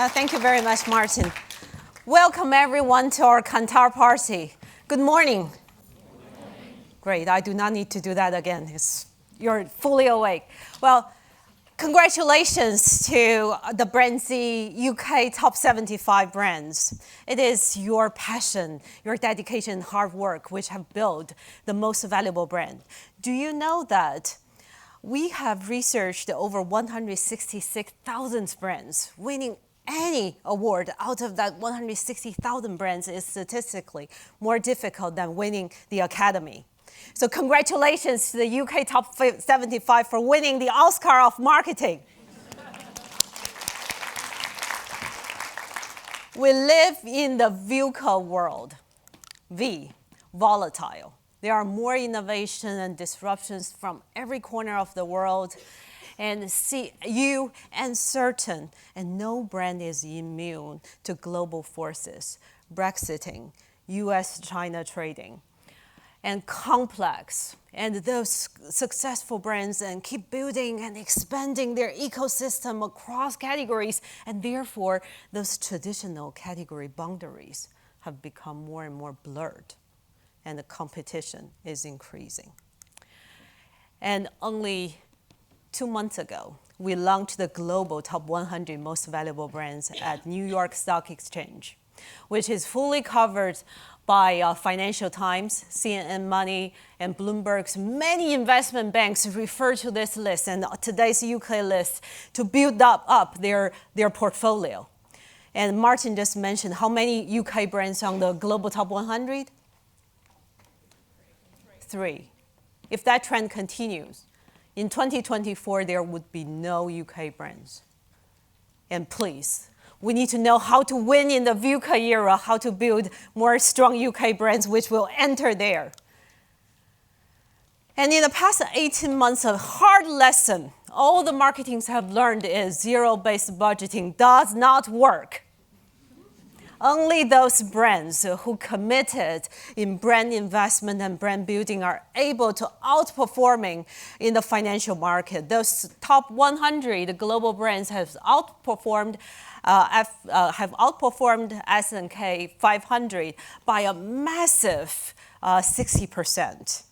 Thank you very much, Martin. Welcome, everyone, to our Kantar party. Good morning. Great. I do not need to do that again. You're fully awake. Well, congratulations to the BrandZ UK Top 75 brands. It is your passion, your dedication, and hard work which have built the most valuable brand. Do you know that we have researched over 166,000 brands? Winning any award out of that 160,000 brands is statistically more difficult than winning the Academy. So congratulations to the UK Top 75 for winning the Oscar of Marketing. We live in the VUCA world. V, volatile. There are more innovation and disruptions from every corner of the world. And U, uncertain, and no brand is immune to global forces, Brexiting, US-China trading, and complex. And those successful brands and keep building and expanding their ecosystem across categories, and therefore those traditional category boundaries have become more and more blurred, and the competition is increasing. And only 2 months ago, we launched the global top 100 most valuable brands at New York Stock Exchange, which is fully covered by Financial Times, CNN Money, and Bloomberg's many investment banks refer to this list and today's UK list to build up their portfolio. And Martin just mentioned how many UK brands on the global top 100? 3. If that trend continues, in 2024, there would be no UK brands. And please, we need to know how to win in the VUCA era, how to build more strong UK brands which will enter there. And in the past 18 months, a hard lesson all the marketings have learned is zero-based budgeting does not work. Only those brands who committed in brand investment and brand building are able to outperforming in the financial market. Those top 100 global brands have outperformed S&P 500 by a massive 60%.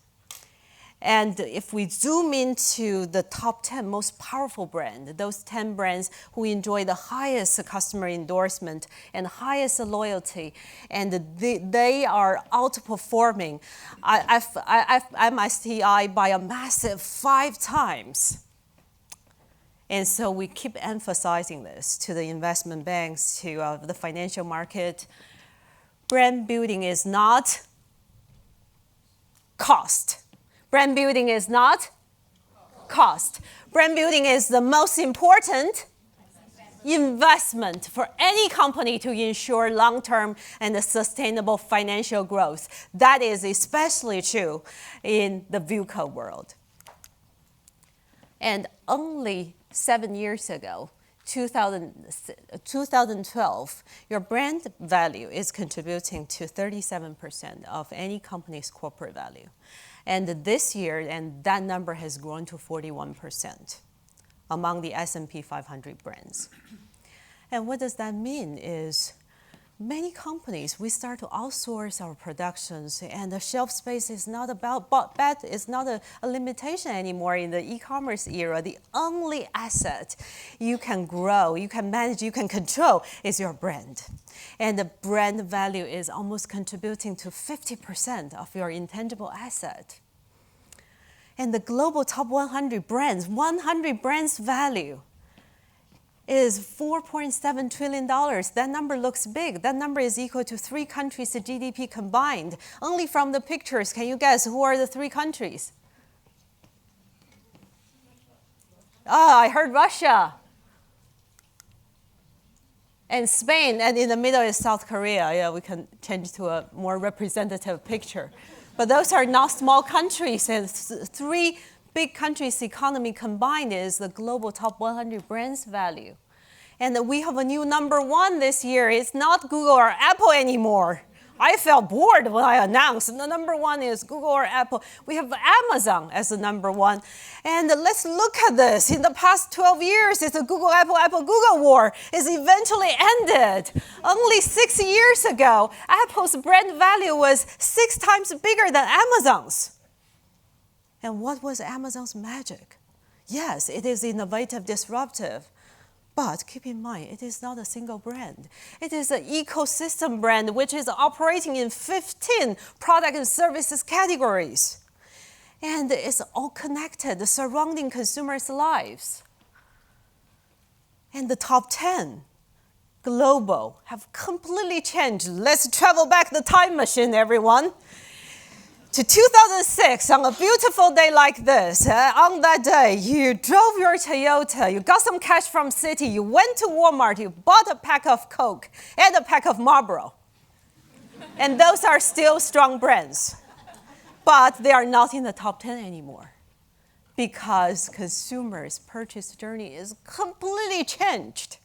And if we zoom into the top 10 most powerful brands, those 10 brands who enjoy the highest customer endorsement and highest loyalty, and they are outperforming MSCI by a massive 5 times. And so we keep emphasizing this to the investment banks, to the financial market. Brand building is not cost. Brand building is not cost. Brand building is the most important investment for any company to ensure long-term and sustainable financial growth. That is especially true in the VUCA world. And only 7 years ago, 2012, your brand value is contributing to 37% of any company's corporate value. And this year, and that number has grown to 41% among the S&P 500 brands. And what does that mean is many companies, we start to outsource our productions, and the shelf space is not it's not a limitation anymore in the e-commerce era. The only asset you can grow, you can manage, you can control is your brand. And the brand value is almost contributing to 50% of your intangible asset. And the global top 100 brands value is $4.7 trillion. That number looks big. That number is equal to 3 countries' GDP combined. Only from the pictures, can you guess who are the 3 countries? I heard Russia. And Spain, and in the middle is South Korea. Yeah, we can change to a more representative picture. But those are not small countries, and 3 big countries' economy combined is the global top 100 brands value. And we have a new number 1 this year. It's not Google or Apple anymore. I felt bored when I announced the number one is Google or Apple. We have Amazon as the number one. And let's look at this. In the past 12 years, it's a Google, Apple, Google war. It's eventually ended. Only 6 years ago, Apple's brand value was 6 times bigger than Amazon's. And what was Amazon's magic? Yes, it is innovative, disruptive. But keep in mind, it is not a single brand. It is an ecosystem brand which is operating in 15 product and services categories. And it's all connected, surrounding consumers' lives. And the top 10 global have completely changed. Let's travel back the time machine, everyone. To 2006, on a beautiful day like this, on that day, you drove your Toyota, you got some cash from Citi, you went to Walmart, you bought a pack of Coke and a pack of Marlboro. And those are still strong brands. But they are not in the top 10 anymore because consumers' purchase journey is completely changed.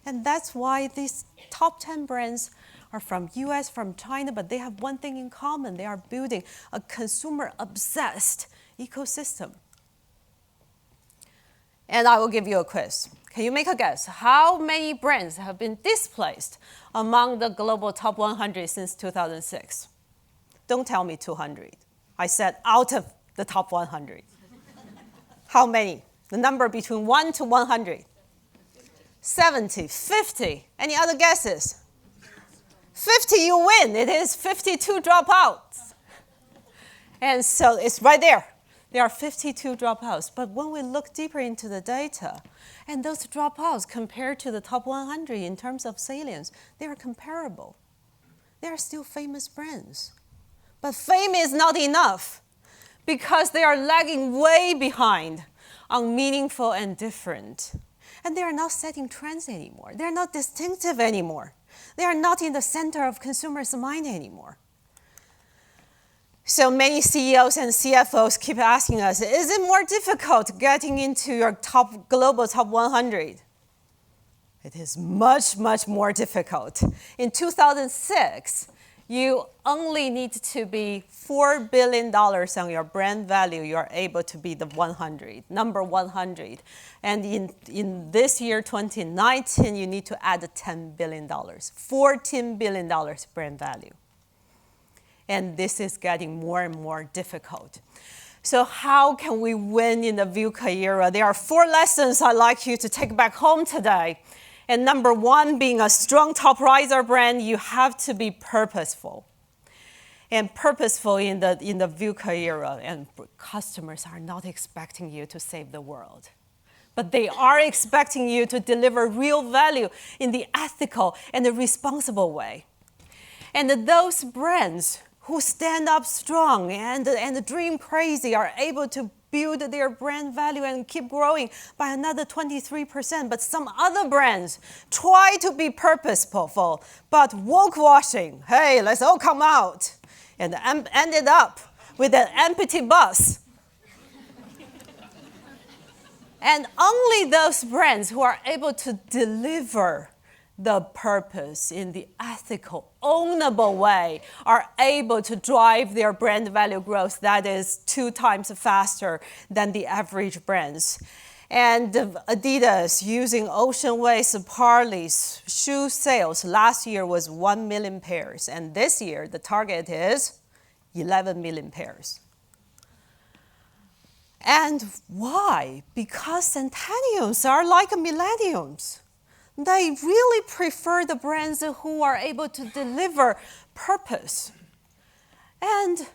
And that's why these top 10 brands are from US, from China, but they have one thing in common. They are building a consumer-obsessed ecosystem. And I will give you a quiz. Can you make a guess? How many brands have been displaced among the global top 100 since 2006? Don't tell me 200. I said out of the top 100. How many? The number between 1 to 100. 70, 50. Any other guesses? 50, you win. It is 52 dropouts. And so it's right there. There are 52 dropouts. But when we look deeper into the data, and those dropouts compared to the top 100 in terms of salience, they are comparable. They are still famous brands. But fame is not enough because they are lagging way behind on meaningful and different. And they are not setting trends anymore. They are not distinctive anymore. They are not in the center of consumers' mind anymore. So many CEOs and CFOs keep asking us, is it more difficult getting into your global top 100? It is much, much more difficult. In 2006, you only need to be $4 billion on your brand value. You are able to be the 100, number 100. And in this year, 2019, you need to add $10 billion, $14 billion brand value. And this is getting more and more difficult. So how can we win in the VUCA era? There are 4 lessons I'd like you to take back home today. And number 1, being a strong top riser brand, you have to be purposeful. And purposeful in the VUCA era, and customers are not expecting you to save the world. But they are expecting you to deliver real value in the ethical and the responsible way. And those brands who stand up strong and dream crazy are able to build their brand value and keep growing by another 23%. But some other brands try to be purposeful, but woke washing, hey, let's all come out, and ended up with an empty bus. And only those brands who are able to deliver the purpose in the ethical, ownable way are able to drive their brand value growth that is 2 times faster than the average brands. And Adidas, using ocean waste, Parley's shoe sales last year was 1 million pairs. And this year, the target is 11 million pairs. And why? Because centennials are like millennials. They really prefer the brands who are able to deliver purpose. And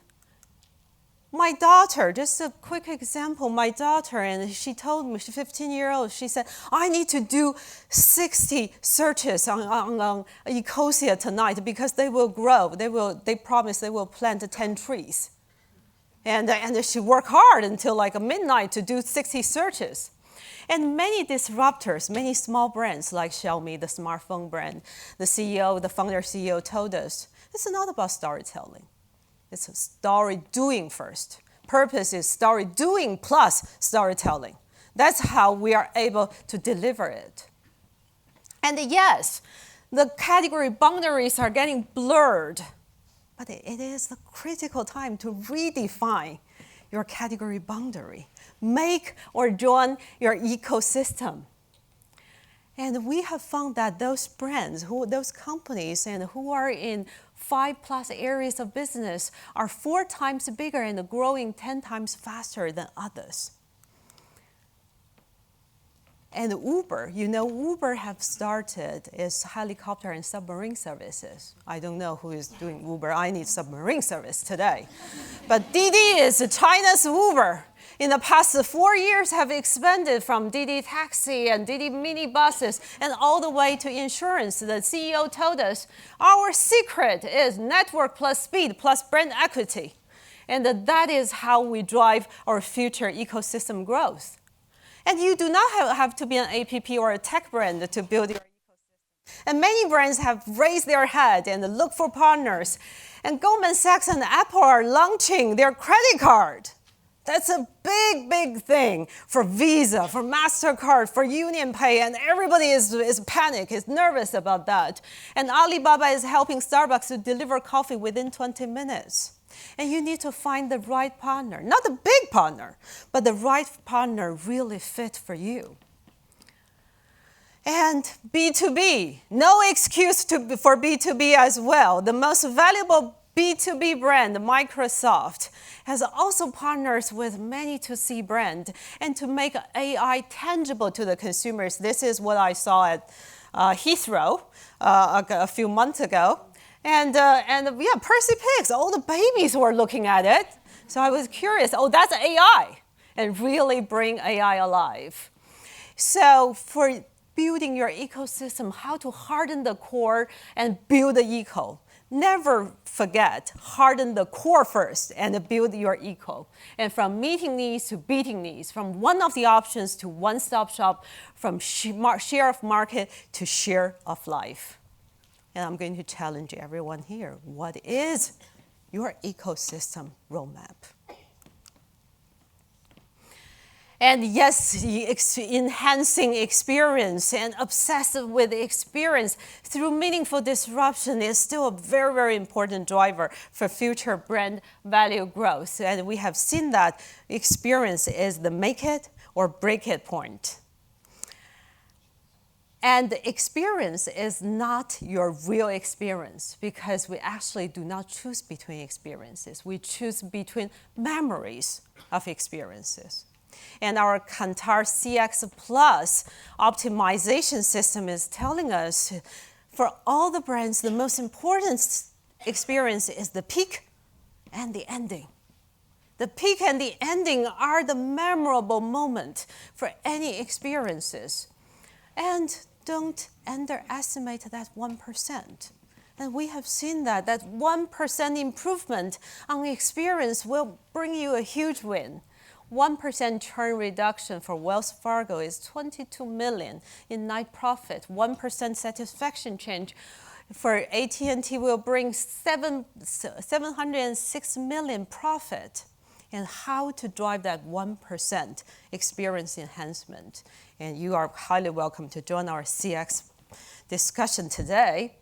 my daughter, just a quick example, my daughter, and she told me, she's 15-year-old, she said, I need to do 60 searches on Ecosia tonight because they will grow. They promise they will plant 10 trees. And she worked hard until like midnight to do 60 searches. And many disruptors, many small brands like Xiaomi, the smartphone brand, the founder CEO told us, it's not about storytelling. It's story doing first. Purpose is story doing plus storytelling. That's how we are able to deliver it. And yes, the category boundaries are getting blurred. but it is the critical time to redefine your category boundary. Make or join your ecosystem. And we have found that those brands, those companies, and who are in 5+ areas of business are 4 times bigger and growing 10 times faster than others. And Uber, Uber have started its helicopter and submarine services. I don't know who is doing Uber. I need submarine service today. But Didi is China's Uber. In the past 4 years have expanded from Didi Taxi and Didi mini buses and all the way to insurance. The CEO told us, our secret is network plus speed plus brand equity. And that is how we drive our future ecosystem growth. And you do not have to be an app or a tech brand to build your ecosystem. And many brands have raised their head and look for partners. And Goldman Sachs and Apple are launching their credit card. That's a big, big thing for Visa, for MasterCard, for UnionPay, and everybody is panicked, is nervous about that. And Alibaba is helping Starbucks to deliver coffee within 20 minutes. And you need to find the right partner, not the big partner, but the right partner really fit for you. And B2B, no excuse for B2B as well. The most valuable B2B brand, Microsoft, has also partners with many to-C brands and to make AI tangible to the consumers. This is what I saw at Heathrow a few months ago. And Percy Pigs, all the babies were looking at it. So I was curious, that's AI, and really bring AI alive. So for building your ecosystem, how to harden the core and build the eco. Never forget, harden the core first and build your eco. And from meeting needs to beating needs, from one of the options to one-stop shop, from share of market to share of life. And I'm going to challenge everyone here. What is your ecosystem roadmap? And yes, enhancing experience and obsessive with experience through meaningful disruption is still a very, very important driver for future brand value growth. And we have seen that experience is the make it or break it point. And the experience is not your real experience because we actually do not choose between experiences. We choose between memories of experiences. And our Kantar CX Plus optimization system is telling us for all the brands, the most important experience is the peak and the ending. The peak and the ending are the memorable moment for any experiences. And don't underestimate that 1%. And we have seen that 1% improvement on experience will bring you a huge win. 1% churn reduction for Wells Fargo is $22 million in net profit. 1% satisfaction change for AT&T will bring $706 million profit. And how to drive that 1% experience enhancement. And you are highly welcome to join our CX discussion today.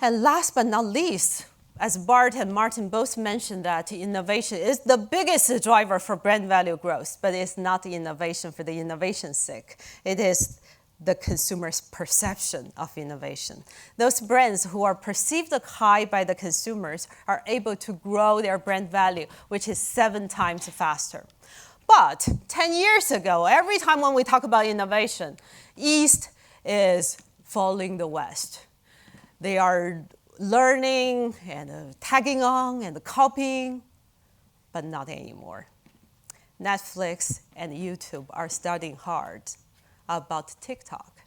And last but not least, as Bart and Martin both mentioned, that innovation is the biggest driver for brand value growth, but it's not the innovation for the innovation's sake. It is the consumer's perception of innovation. Those brands who are perceived high by the consumers are able to grow their brand value, which is 7 times faster. But 10 years ago, every time when we talk about innovation, East is following the West. They are learning and tagging on and copying, but not anymore. Netflix and YouTube are studying hard about TikTok.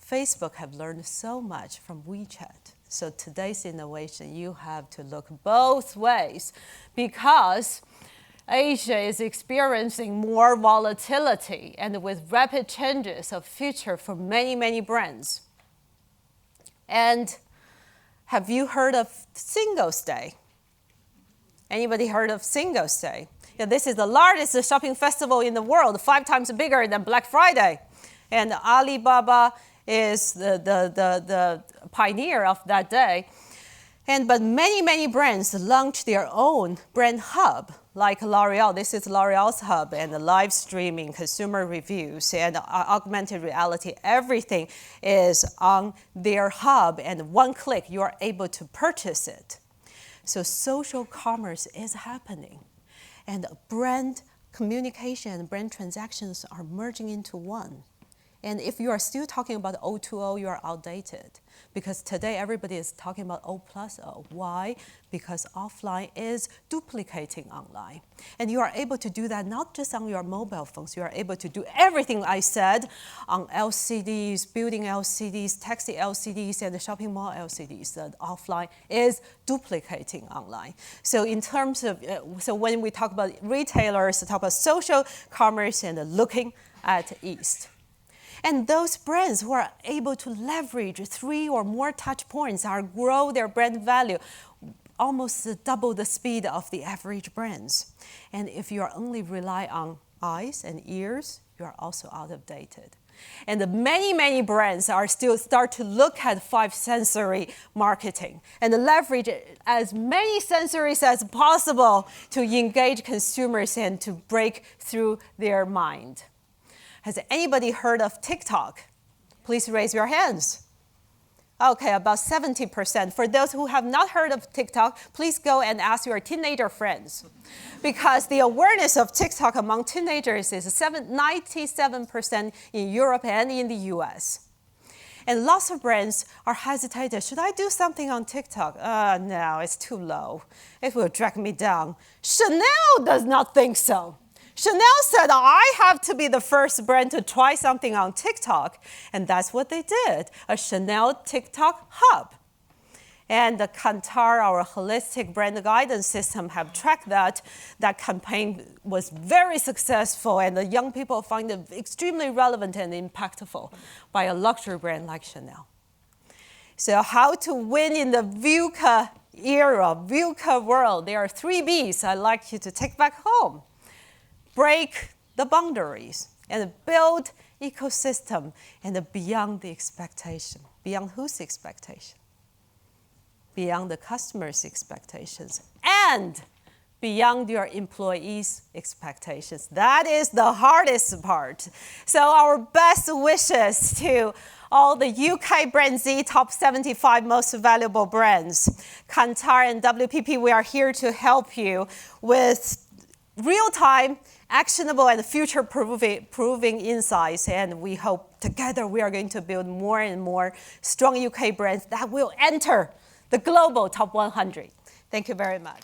Facebook have learned so much from WeChat. So today's innovation, you have to look both ways because Asia is experiencing more volatility and with rapid changes of future for many, many brands. And have you heard of Singles Day? Anybody heard of Singles Day? Yeah, this is the largest shopping festival in the world, 5 times bigger than Black Friday. And Alibaba is the pioneer of that day. But many brands launch their own brand hub, like L'Oreal. This is L'Oreal's hub, and the live streaming, consumer reviews, and augmented reality. Everything is on their hub, and one click, you are able to purchase it. So social commerce is happening, and brand communication and brand transactions are merging into one. And if you are still talking about O2O, you are outdated. Because today everybody is talking about O+O. Why? Because offline is duplicating online. And you are able to do that not just on your mobile phones. You are able to do everything I said on LCDs, building LCDs, taxi LCDs, and the shopping mall LCDs. That offline is duplicating online. So in terms of, so when we talk about retailers, we talk about social commerce and looking at East. And those brands who are able to leverage 3 or more touch points are grow their brand value almost double the speed of the average brands. And if you are only rely on eyes and ears, you are also out of dated. And the many brands are still start to look at 5 sensory marketing and leverage as many sensories as possible to engage consumers and to break through their mind. Has anybody heard of TikTok? Please raise your hands. Okay, about 70%. For those who have not heard of TikTok, please go and ask your teenager friends. Because the awareness of TikTok among teenagers is 97% in Europe and in the US. And lots of brands are hesitated. Should I do something on TikTok? No, it's too low. It will drag me down. Chanel does not think so. Chanel said, I have to be the first brand to try something on TikTok. And that's what they did, a Chanel TikTok hub. And the Kantar, our holistic brand guidance system, have tracked that. That campaign was very successful, and the young people find it extremely relevant and impactful by a luxury brand like Chanel. So how to win in the VUCA era, VUCA world? There are 3 Bs I'd like you to take back home. Break the boundaries and build ecosystem and beyond the expectation. Beyond whose expectation? Beyond the customer's expectations and beyond your employees' expectations. That is the hardest part. So our best wishes to all the UK BrandZ top 75 most valuable brands. Kantar and WPP, we are here to help you with real-time, actionable, and future-proving insights. And we hope together we are going to build more and more strong UK brands that will enter the global top 100. Thank you very much.